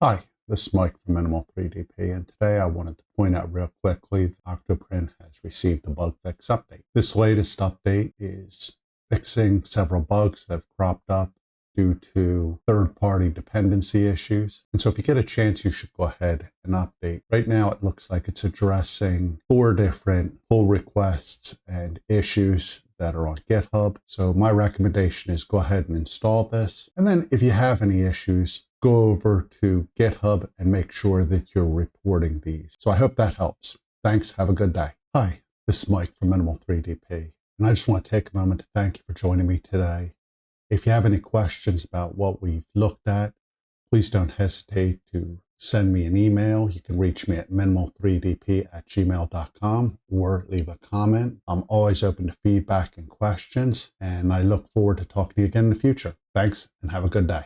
Hi, this is Mike from Minimal 3DP, and today I wanted to point out real quickly that OctoPrint has received a bug fix update. This latest update is fixing several bugs that have cropped up due to third-party dependency issues. And so if you get a chance, you should go ahead and update. Right now, it looks like it's addressing 4 different pull requests and issues that are on GitHub. So my recommendation is go ahead and install this. And then if you have any issues, go over to GitHub and make sure that you're reporting these. So I hope that helps. Thanks. Have a good day. Hi, this is Mike from Minimal 3DP. And I just want to take a moment to thank you for joining me today. If you have any questions about what we've looked at, please don't hesitate to send me an email. You can reach me at minimal3dp@gmail.com or leave a comment. I'm always open to feedback and questions, and I look forward to talking to you again in the future. Thanks, and have a good day.